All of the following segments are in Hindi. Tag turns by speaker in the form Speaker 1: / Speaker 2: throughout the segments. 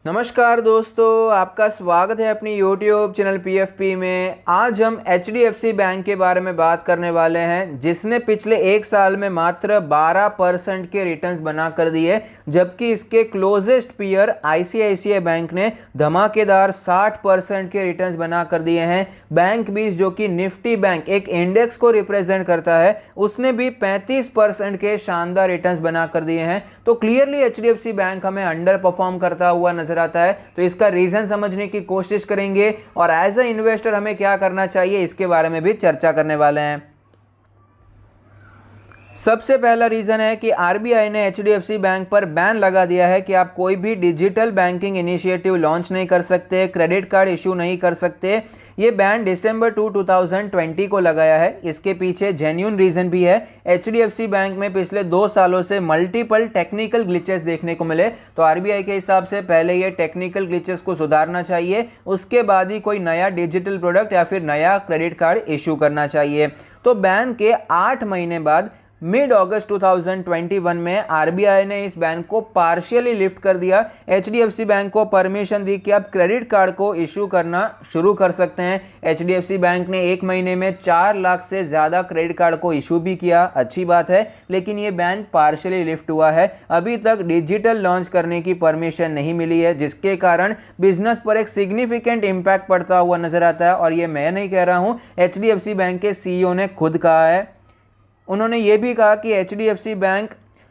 Speaker 1: नमस्कार दोस्तों, आपका स्वागत है अपनी YouTube चैनल PFP में। आज हम HDFC बैंक के बारे में बात करने वाले हैं, जिसने पिछले एक साल में मात्र 12% के रिटर्न्स बना कर दिए, जबकि इसके क्लोजेस्ट पीयर ICICI बैंक ने धमाकेदार 60% के रिटर्न्स बना कर दिए हैं। बैंक 20 जो कि निफ्टी बैंक एक इंडेक्स को रिप्रेजेंट करता है, उसने भी 35% के शानदार रिटर्न्स बना कर दिए हैं। तो क्लियरली HDFC बैंक हमें अंडर परफॉर्म करता हुआ नजर आता है। तो इसका रीजन समझने की कोशिश करेंगे और एज अ इन्वेस्टर हमें क्या करना चाहिए इसके बारे में भी चर्चा करने वाले हैं। सबसे पहला रीजन है कि आरबीआई ने HDFC बैंक पर बैन लगा दिया है कि आप कोई भी डिजिटल बैंकिंग इनिशिएटिव लॉन्च नहीं कर सकते, क्रेडिट कार्ड इशू नहीं कर सकते। ये बैन दिसंबर 2020 को लगाया है। इसके पीछे जेन्युइन रीजन भी है। HDFC बैंक में पिछले 2 सालों से मल्टीपल टेक्निकल ग्लिचेस देखने को मिले, तो आरबीआई के हिसाब से पहले ये टेक्निकल ग्लिचेस को सुधारना चाहिए, उसके बाद ही कोई नया डिजिटल प्रोडक्ट या फिर नया क्रेडिट कार्ड इशू करना चाहिए। तो बैन के 8 महीने बाद मिड अगस्त 2021 में आरबीआई ने इस बैन को पार्शियली लिफ्ट कर दिया। HDFC बैंक को परमिशन दी कि आप क्रेडिट कार्ड को इशू करना शुरू कर सकते हैं। HDFC बैंक ने 1 महीने में 4 लाख से ज़्यादा क्रेडिट कार्ड को इशू भी किया, अच्छी बात है, लेकिन ये बैन पार्शियली लिफ्ट हुआ है। अभी तक डिजिटल लॉन्च करने की परमिशन नहीं मिली है, जिसके कारण बिजनेस पर एक सिग्निफिकेंट इम्पैक्ट पड़ता हुआ नजर आता है। और ये मैं नहीं कह रहा हूँ, HDFC बैंक के CEO ने खुद कहा है। उन्होंने ये भी कहा कि HDFC बैंक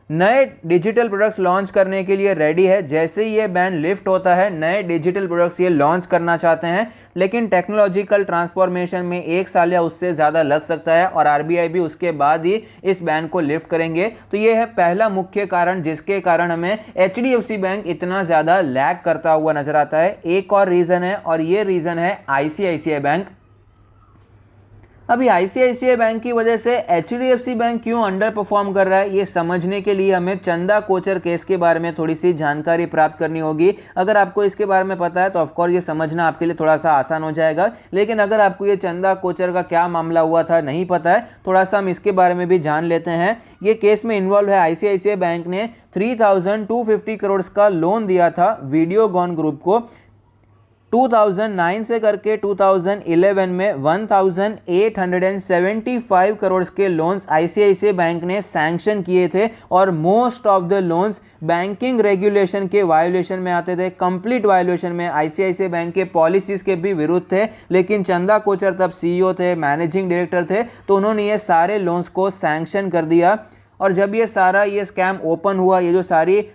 Speaker 1: नए डिजिटल प्रोडक्ट्स लॉन्च करने के लिए रेडी है। जैसे ही ये बैन लिफ्ट होता है, नए डिजिटल प्रोडक्ट्स ये लॉन्च करना चाहते हैं, लेकिन टेक्नोलॉजिकल ट्रांसफॉर्मेशन में 1 साल या उससे ज़्यादा लग सकता है और आरबीआई भी उसके बाद ही इस बैन को लिफ्ट करेंगे। तो ये है पहला मुख्य कारण जिसके कारण हमें HDFC बैंक इतना ज़्यादा लैग करता हुआ नजर आता है। एक और रीज़न है और ये रीज़न है ICICI बैंक। अभी ICICI बैंक की वजह से HDFC बैंक क्यों अंडर परफॉर्म कर रहा है, ये समझने के लिए हमें चंदा कोचर केस के बारे में थोड़ी सी जानकारी प्राप्त करनी होगी। अगर आपको इसके बारे में पता है तो ऑफकोर्स ये समझना आपके लिए थोड़ा सा आसान हो जाएगा, लेकिन अगर आपको ये चंदा कोचर का क्या मामला हुआ था नहीं पता है, थोड़ा सा हम इसके बारे में भी जान लेते हैं। ये केस में इन्वॉल्व है ICICI बैंक ने 3250 करोड़ का लोन दिया था वीडियोकॉन ग्रुप को। 2009 से करके 2011 में 1875 करोड़ के लोन्स ICICI बैंक ने सैंक्शन किए थे और most of the loans banking regulation के वायोलेशन में आते थे, कंप्लीट वायोलेशन में, ICICI बैंक के पॉलिसीज के भी विरुद्ध थे। लेकिन चंदा कोचर तब CEO थे, मैनेजिंग डायरेक्टर थे, तो उन्होंने ये सारे लोन्स को सैंक्शन कर दिया। और जब ये स्कैम ओपन हुआ, ये जो सारी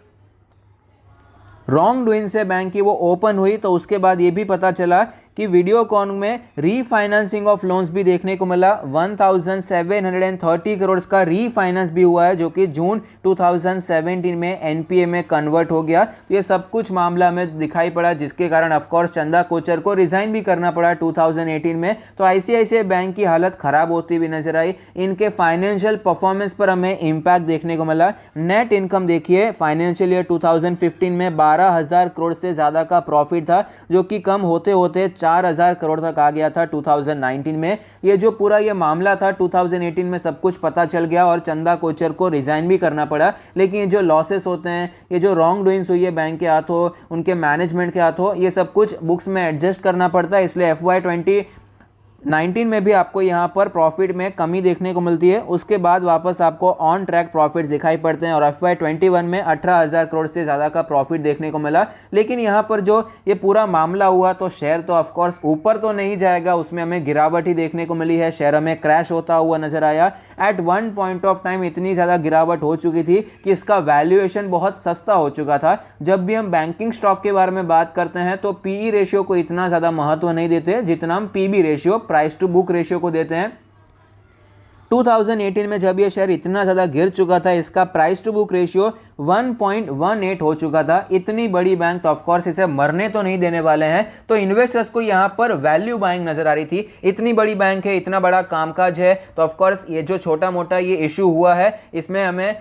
Speaker 1: रॉन्ग डूइंग से बैंक की वो ओपन हुई, तो उसके बाद ये भी पता चला कि वीडियोकॉन में रीफाइनेंसिंग ऑफ लोन्स भी देखने को मिला। 1730 करोड़ का रीफाइनेंस भी हुआ है, जो कि जून 2017 में NPA में कन्वर्ट हो गया। तो ये सब कुछ मामला में दिखाई पड़ा, जिसके कारण ऑफकोर्स चंदा कोचर को रिजाइन भी करना पड़ा 2018 में। तो ICICI बैंक की हालत खराब होती हुई नजर आई। इनके फाइनेंशियल परफॉर्मेंस पर हमें इम्पैक्ट देखने को मिला। नेट इनकम देखिए, फाइनेंशियल ईयर 2015 में 12,000 करोड़ से ज़्यादा का प्रॉफिट था, जो कि कम होते होते 4,000 करोड़ तक आ गया था 2019 में। ये जो पूरा ये मामला था 2018 में सब कुछ पता चल गया और चंदा कोचर को रिजाइन भी करना पड़ा। लेकिन ये जो लॉसेस होते हैं, ये जो रॉन्ग डूइंग्स हुई है बैंक के हाथों, उनके मैनेजमेंट के हाथों, ये सब कुछ बुक्स में एडजस्ट करना पड़ता है। इसलिए FY 2019 में भी आपको यहाँ पर प्रॉफिट में कमी देखने को मिलती है। उसके बाद वापस आपको ऑन ट्रैक प्रॉफिट्स दिखाई पड़ते हैं और FY 21 में 18,000 करोड़ से ज़्यादा का प्रॉफिट देखने को मिला। लेकिन यहाँ पर जो ये पूरा मामला हुआ, तो शेयर तो ऑफकोर्स ऊपर तो नहीं जाएगा, उसमें हमें गिरावट ही देखने को मिली है। शेयर हमें क्रैश होता हुआ नजर आया। At one point of time इतनी ज़्यादा गिरावट हो चुकी थी कि इसका वैल्यूएशन बहुत सस्ता हो चुका था। जब भी हम बैंकिंग स्टॉक के बारे में बात करते हैं तो PE रेशियो को इतना ज़्यादा महत्व नहीं देते जितना हम PB ratio, price to book ratio को देते हैं। 2018 में जब ये शेयर इतना ज़्यादा गिर चुका था, इसका प्राइस टू बुक रेशियो 1.18 हो चुका था। इतनी बड़ी बैंक तो ऑफकोर्स इसे मरने तो नहीं देने वाले हैं। तो इन्वेस्टर्स को यहाँ पर वैल्यू बाइंग नजर आ रही थी। इतनी बड़ी बैंक है, इतना बड़ा कामकाज है, तो ऑफकोर्स ये जो छोटा मोटा ये इशू हुआ है, इसमें हमें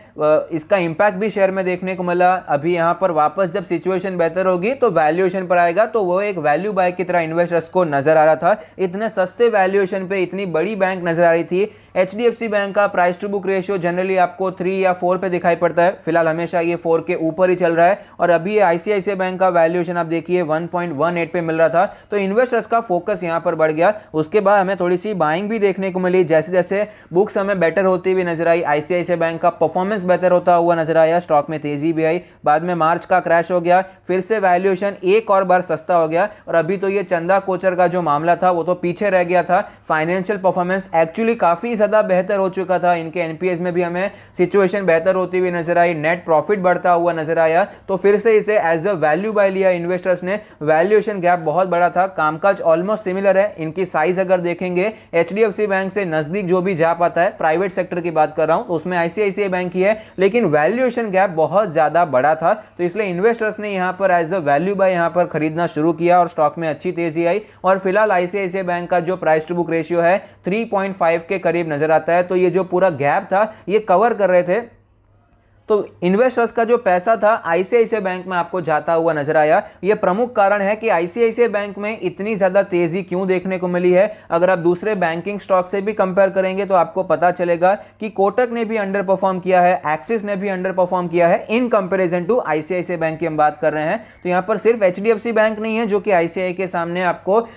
Speaker 1: इसका इंपैक्ट भी शेयर में देखने को मिला। अभी यहाँ पर वापस जब सिचुएशन बेहतर होगी तो वैल्यूएशन पर आएगा, तो वो एक वैल्यू बाय की तरह इन्वेस्टर्स को नजर आ रहा था। इतने सस्ते वैल्यूएशन पे इतनी बड़ी बैंक नजर आ रही थी। HDFC बैंक का price to book ratio generally आपको 3 या 4 पे दिखाई पड़ता है, फिलहाल हमेशा ये 4 के ऊपर ही चल रहा है। और अभी ICICI बैंक का वैल्यूएशन आप देखिए 1.18 पे मिल रहा था, तो इन्वेस्टर्स का फोकस यहाँ पर बढ़ गया। उसके बाद हमें थोड़ी सी बाइंग भी देखने को मिली, जैसे जैसे बुक्स हमें बेटर होती हुई नजर आई, ICICI बैंक का परफॉर्मेंस बेहतर होता हुआ नजर आया, स्टॉक में तेजी भी आई। बाद में मार्च का क्रैश हो गया, फिर से वैल्यूएशन एक और बार सस्ता हो गया, और अभी तो ये चंदा कोचर का जो मामला था वो तो पीछे रह गया था। फाइनेंशियल परफॉर्मेंस एक्चुअली काफी ज्यादा बेहतर हो चुका था, इनके एनपीएस में भी हमें सिचुएशन बेहतर होती हुई नजर आई, नेट प्रॉफिट बढ़ता हुआ नजर आया, तो फिर से इसे एज अ वैल्यू बाय लिया इन्वेस्टर्स ने। वैल्यूएशन गैप बहुत बड़ा था, कामकाज ऑलमोस्ट सिमिलर है, इनकी साइज अगर देखेंगे HDFC बैंक से नजदीक जो भी जा पाता है, प्राइवेट सेक्टर की बात कर रहा हूं, उसमें ICICI बैंक ही है, लेकिन वैल्यूएशन गैप बहुत ज्यादा बड़ा था, तो इसलिए इन्वेस्टर्स ने यहां पर एज अ वैल्यू बाय यहां पर खरीदना शुरू किया और स्टॉक में अच्छी तेजी आई। और फिलहाल ICICI बैंक का जो प्राइस टू बुक रेशियो है 3.5 के करीब नजर आता है, तो ये जो पूरा गैप था ये कवर कर रहे थे, तो इन्वेस्टर्स का जो पैसा था ICICI बैंक में आपको जाता हुआ नजर आया। यह प्रमुख कारण है कि ICICI बैंक में इतनी ज्यादा तेजी क्यों देखने को मिली है। अगर आप दूसरे बैंकिंग स्टॉक से भी कंपेयर करेंगे तो आपको पता चलेगा कि कोटक ने भी अंडर परफॉर्म किया है, एक्सिस ने भी अंडर परफॉर्म किया है in comparison to ICICI bank की हम बात कर रहे हैं। तो यहां पर सिर्फ HDFC बैंक नहीं है जो कि ICICI के सामने आपको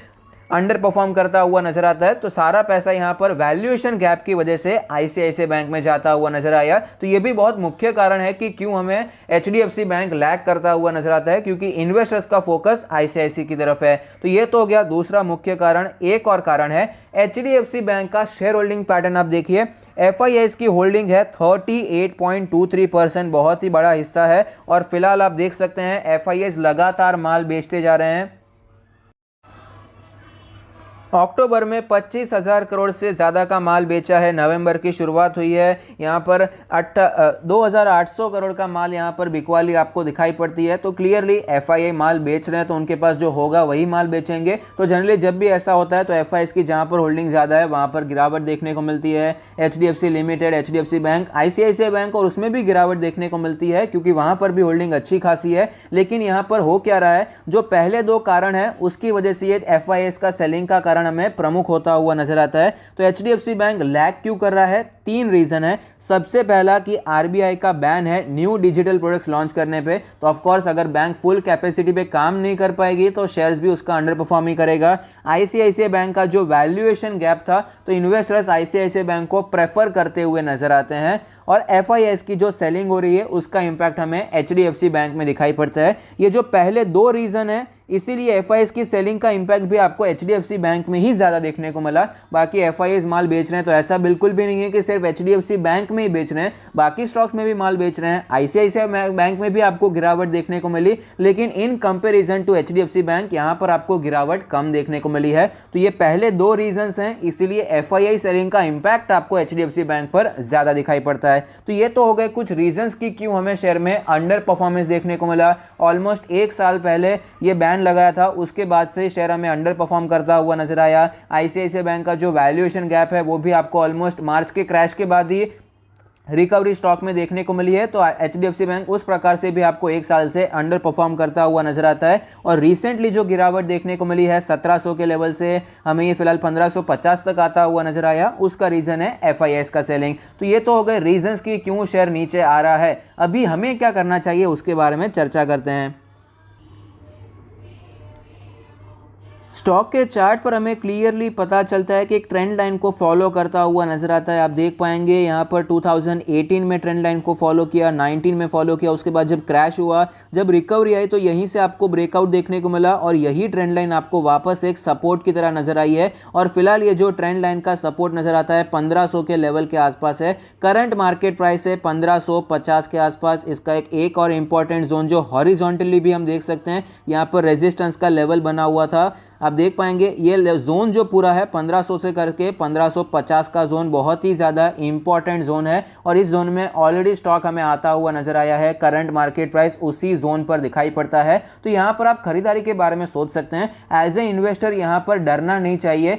Speaker 1: अंडर परफॉर्म करता हुआ नजर आता है, तो सारा पैसा यहां पर वैल्यूएशन गैप की वजह से ICICI बैंक में जाता हुआ नजर आया। तो यह भी बहुत मुख्य कारण है कि क्यों हमें HDFC बैंक लैग करता हुआ नजर आता है, क्योंकि इन्वेस्टर्स का फोकस ICICI की तरफ है। तो यह तो हो गया दूसरा मुख्य कारण। एक और कारण है HDFC बैंक का शेयर होल्डिंग पैटर्न। आप देखिए FIIs की होल्डिंग है 38.23%, बहुत ही बड़ा हिस्सा है, और फिलहाल आप देख सकते हैं FIIs लगातार माल बेचते जा रहे हैं। अक्टूबर में 25,000 करोड़ से ज़्यादा का माल बेचा है, नवंबर की शुरुआत हुई है, यहाँ पर 2,800 करोड़ का माल यहाँ पर बिकवाली आपको दिखाई पड़ती है। तो क्लियरली FII माल बेच रहे हैं, तो उनके पास जो होगा वही माल बेचेंगे। तो जनरली जब भी ऐसा होता है तो FIIs की जहाँ पर होल्डिंग ज़्यादा है वहाँ पर गिरावट देखने को मिलती है। HDFC limited, HDFC bank, ICICI bank, और उसमें भी गिरावट देखने को मिलती है, क्योंकि वहाँ पर भी होल्डिंग अच्छी खासी है। लेकिन यहाँ पर हो क्या रहा है, जो पहले दो कारण है उसकी वजह से ये FIIs का सेलिंग का कारण हमें प्रमुख होता हुआ नजर आता है। तो HDFC बैंक लैग क्यों कर रहा है, 3 रीजन है। सबसे पहला कि RBI का बैन है न्यू डिजिटल प्रोडक्ट्स लॉन्च करने पे, तो ऑफ कोर्स अगर बैंक फुल कैपेसिटी पे काम नहीं कर पाएगी तो शेयर्स भी उसका अंडर परफॉर्म ही करेगा। ICICI बैंक का जो वैल्यूएशन गैप था, तो इन्वेस्टर्स ICICI बैंक को प्रेफर करते हुए नजर आते हैं, और FIIs की जो सेलिंग हो रही है उसका इंपैक्ट हमें HDFC बैंक में दिखाई पड़ता है। ये जो पहले दो रीजन है, इसीलिए FIIs की सेलिंग का इंपैक्ट भी आपको HDFC बैंक में ही ज्यादा देखने को मिला। बाकी FIIs माल बेच रहे हैं तो ऐसा बिल्कुल भी नहीं है कि सिर्फ HDFC बैंक में ही बेच रहे हैं, बाकी स्टॉक्स में भी माल बेच रहे हैं। ICICI बैंक में भी आपको गिरावट देखने को मिली, लेकिन in comparison to HDFC bank यहां पर आपको गिरावट कम देखने को मिली है। तो ये पहले दो रीजंस हैं, इसीलिए FII सेलिंग का इंपैक्ट आपको HDFC बैंक पर ज्यादा दिखाई पड़ता है। तो ये तो हो गए कुछ रीजंस की क्यों हमें शेयर में अंडर परफॉर्मेंस देखने को मिला। ऑलमोस्ट 1 साल पहले ये बैन लगाया था, उसके बाद से शेयर हमें अंडर परफॉर्म करता हुआ नजर आया। ICICI बैंक का जो वैल्यूएशन गैप है वो भी आपको ऑलमोस्ट मार्च के क्रैश के बाद ही रिकवरी स्टॉक में देखने को मिली है। तो HDFC बैंक उस प्रकार से भी आपको 1 साल से अंडर परफॉर्म करता हुआ नजर आता है। और रिसेंटली जो गिरावट देखने को मिली है 1700 के लेवल से हमें ये फिलहाल 1550 तक आता हुआ नजर आया, उसका रीजन है FIIs का सेलिंग। तो ये तो हो गए रीजंस की क्यों शेयर नीचे आ रहा है। अभी हमें क्या करना चाहिए उसके बारे में चर्चा करते हैं। स्टॉक के चार्ट पर हमें क्लियरली पता चलता है कि एक ट्रेंड लाइन को फॉलो करता हुआ नजर आता है। आप देख पाएंगे यहाँ पर 2018 में ट्रेंड लाइन को फॉलो किया, 19 में फॉलो किया, उसके बाद जब क्रैश हुआ, जब रिकवरी आई तो यहीं से आपको ब्रेकआउट देखने को मिला, और यही ट्रेंड लाइन आपको वापस एक सपोर्ट की तरह नजर आई है। और फिलहाल ये जो ट्रेंड लाइन का सपोर्ट नजर आता है 1500 के लेवल के आसपास है। करंट मार्केट प्राइस है 1550 के आसपास। इसका एक और इंपॉर्टेंट जोन जो हॉरिजॉन्टली भी हम देख सकते हैं, यहाँ पर रेजिस्टेंस का लेवल बना हुआ था। आप देख पाएंगे ये जोन जो पूरा है 1500 से करके 1550 का जोन बहुत ही ज़्यादा इंपॉर्टेंट जोन है, और इस जोन में ऑलरेडी स्टॉक हमें आता हुआ नजर आया है। करंट मार्केट प्राइस उसी जोन पर दिखाई पड़ता है। तो यहाँ पर आप खरीदारी के बारे में सोच सकते हैं। एज ए इन्वेस्टर यहाँ पर डरना नहीं चाहिए।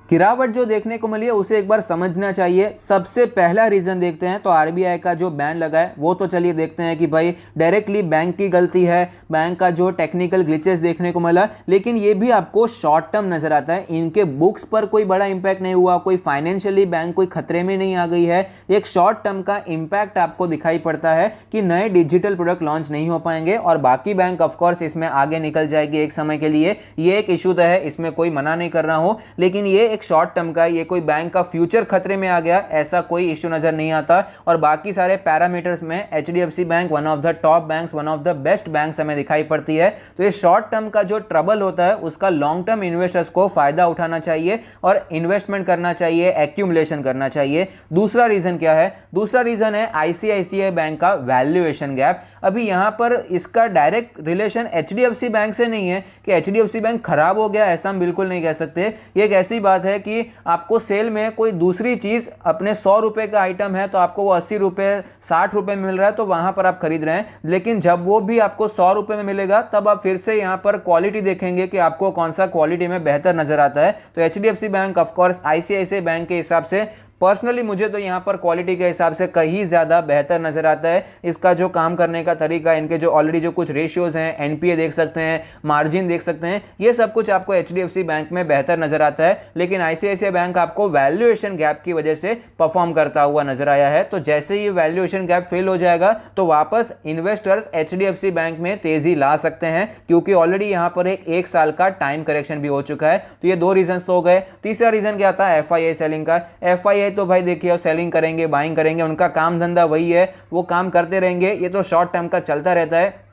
Speaker 1: गिरावट जो देखने को मिली है उसे एक बार समझना चाहिए। सबसे पहला रीज़न देखते हैं तो आरबीआई का जो बैन लगा है वो तो चलिए देखते हैं कि भाई डायरेक्टली बैंक की गलती है, बैंक का जो टेक्निकल ग्लिचेस देखने को मिला, लेकिन ये भी आपको शॉर्ट टर्म नजर आता है। इनके बुक्स पर कोई बड़ा इंपैक्ट नहीं हुआ, कोई फाइनेंशियली बैंक कोई खतरे में नहीं आ गई है। एक शॉर्ट टर्म का इंपैक्ट आपको दिखाई पड़ता है कि नए डिजिटल प्रोडक्ट लॉन्च नहीं हो पाएंगे और बाकी बैंक ऑफकोर्स इसमें आगे निकल जाएगी एक समय के लिए। ये एक इशू तो है, इसमें कोई मना नहीं कर रहा हूं, लेकिन ये शॉर्ट टर्म का, ये कोई बैंक का फ्यूचर खतरे में आ गया ऐसा कोई इश्यू नजर नहीं आता। और बाकी सारे पैरामीटर्स में HDFC bank one of the top banks, one of the best banks हमें दिखाई पड़ती है। तो ये शॉर्ट टर्म का जो ट्रबल होता है उसका लॉन्ग टर्म इन्वेस्टर्स को फायदा उठाना चाहिए और इन्वेस्टमेंट करना चाहिए, एक्यूमुलेशन करना चाहिए। दूसरा रीजन क्या है? दूसरा रीजन है आईसीआईसीआई बैंक का वैल्यूएशन गैप। अभी यहां पर इसका डायरेक्ट रिलेशन एचडीएफसी बैंक से नहीं है कि एचडीएफसी बैंक खराब हो गया, ऐसा हम बिल्कुल नहीं कह सकते। ये एक ऐसी बात है कि आपको सेल में कोई दूसरी चीज अपने 100 रुपए का आइटम है तो आपको वो 80 रुपए 60 रुपए में मिल रहा है तो वहां पर आप खरीद रहे हैं, लेकिन जब वो भी आपको 100 रुपए में मिलेगा तब आप फिर से यहां पर क्वालिटी देखेंगे कि आपको कौन सा क्वालिटी में बेहतर नजर आता है। तो HDFC bank of course ICICI bank के हिसाब से पर्सनली मुझे तो यहाँ पर क्वालिटी के हिसाब से कहीं ज़्यादा बेहतर नज़र आता है। इसका जो काम करने का तरीका, इनके जो ऑलरेडी जो कुछ रेशियोज हैं, एनपीए देख सकते हैं, मार्जिन देख सकते हैं, ये सब कुछ आपको एचडीएफसी बैंक में बेहतर नज़र आता है। लेकिन आईसीआईसीआई बैंक आपको वैल्यूएशन गैप की वजह से परफॉर्म करता हुआ नजर आया है। तो जैसे ही वैल्यूएशन गैप फेल हो जाएगा तो वापस इन्वेस्टर्स एचडीएफसी बैंक में तेजी ला सकते हैं, क्योंकि ऑलरेडी यहाँ पर एक साल का टाइम करेक्शन भी हो चुका है। तो ये दो रीजन तो हो गए। तीसरा रीजन क्या था? एफआईआई सेलिंग का। एफआईआई तो भाई देखिए सेलिंग करेंगे, बाइंग करेंगे, उनका काम धंधा वही है, वो काम करते रहेंगे, ये तो शॉर्ट टर्म का चलता रहता है,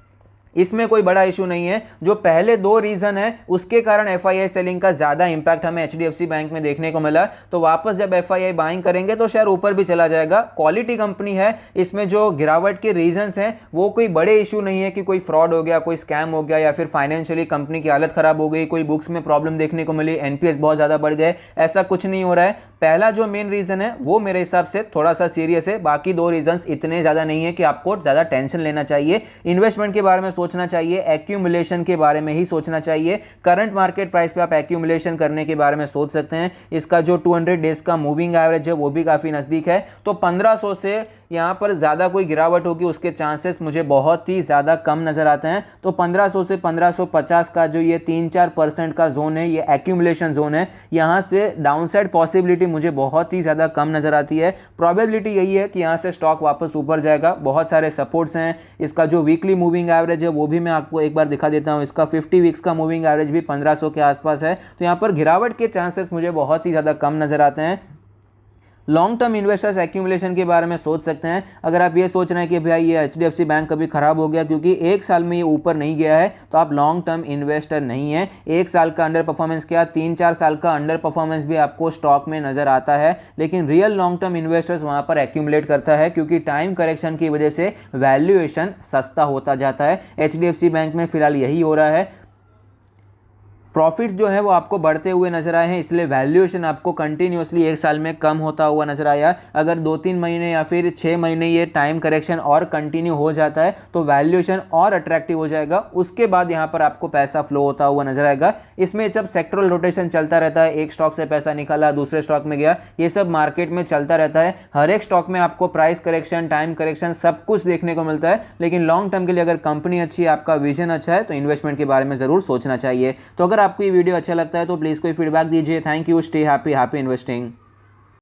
Speaker 1: इसमें कोई बड़ा इशू नहीं है। जो पहले दो रीजन है उसके कारण एफआईआई सेलिंग का ज्यादा इंपैक्ट हमें एचडीएफसी बैंक में देखने को मिला। तो वापस जब एफआईआई बाइंग करेंगे तो शेयर ऊपर भी चला जाएगा। क्वालिटी कंपनी है, इसमें जो गिरावट के रीजंस हैं वो कोई बड़े इशू नहीं है कि कोई फ्रॉड हो गया, कोई स्कैम हो गया या फिर फाइनेंशियली कंपनी की हालत खराब हो गई, कोई बुक्स में प्रॉब्लम देखने को मिली, एनपीएस बहुत ज्यादा बढ़ गए, ऐसा कुछ नहीं हो रहा है। पहला जो मेन रीजन है वो मेरे हिसाब से थोड़ा सा सीरियस है, बाकी दो रीजंस इतने ज्यादा नहीं है कि आपको ज्यादा टेंशन लेना चाहिए। इन्वेस्टमेंट के बारे में सोचना चाहिए, एक्यूमुलेशन के बारे में ही सोचना चाहिए। करंट मार्केट प्राइस पे आप एक्यूमुलेशन करने के बारे में सोच सकते हैं। इसका जो 200 डेज का मूविंग एवरेज है वो भी काफी नजदीक है। तो 1500 से यहां पर ज्यादा कोई गिरावट होगी उसके चांसेस मुझे बहुत ही ज्यादा कम नजर आते हैं। तो 1500 से 1550 का जो ये 3-4% का जोन है, ये एक्यूमुलेशन जोन है, यहां से डाउनसाइड पॉसिबिलिटी मुझे बहुत ही ज्यादा कम नजर आती है। प्रोबेबिलिटी यही है कि यहां से स्टॉक वापस ऊपर जाएगा। बहुत सारे सपोर्ट्स हैं। इसका जो वीकली मूविंग एवरेज है वो भी मैं आपको एक बार दिखा देता हूं। इसका 50 वीक्स का मूविंग एवरेज भी 1500 के आसपास है। तो यहां पर गिरावट के चांसेस मुझे बहुत ही ज्यादा कम नजर आते हैं। लॉन्ग टर्म इन्वेस्टर्स एक्यूमुलेशन के बारे में सोच सकते हैं। अगर आप ये सोच रहे हैं कि भाई ये एचडीएफसी बैंक कभी खराब हो गया क्योंकि एक साल में ये ऊपर नहीं गया है, तो आप लॉन्ग टर्म इन्वेस्टर नहीं है। एक साल का अंडर परफॉर्मेंस क्या, 3-4 साल का अंडर परफॉर्मेंस भी आपको स्टॉक में नजर आता है, लेकिन रियल लॉन्ग टर्म इन्वेस्टर्स वहां पर एक्यूमुलेट करता है क्योंकि टाइम करेक्शन की वजह से वैल्यूएशन सस्ता होता जाता है। एचडीएफसी बैंक में फिलहाल यही हो रहा है। प्रॉफिट्स जो है वो आपको बढ़ते हुए नजर आए हैं, इसलिए वैल्यूएशन आपको कंटिन्यूअसली एक साल में कम होता हुआ नजर आया। अगर 2-3 महीने या फिर 6 महीने ये टाइम करेक्शन और कंटिन्यू हो जाता है तो वैल्यूएशन और अट्रैक्टिव हो जाएगा। उसके बाद यहाँ पर आपको पैसा फ्लो होता हुआ नजर आएगा। इसमें जब सेक्टरल रोटेशन चलता रहता है, एक स्टॉक से पैसा निकाला दूसरे स्टॉक में गया, ये सब मार्केट में चलता रहता है। हर एक स्टॉक में आपको प्राइस करेक्शन, टाइम करेक्शन सब कुछ देखने को मिलता है, लेकिन लॉन्ग टर्म के लिए अगर कंपनी अच्छी है, आपका विजन अच्छा है, तो इन्वेस्टमेंट के बारे में जरूर सोचना चाहिए। तो अगर आपको ये वीडियो अच्छा लगता है तो प्लीज कोई फीडबैक दीजिए। Thank you, stay happy, happy investing.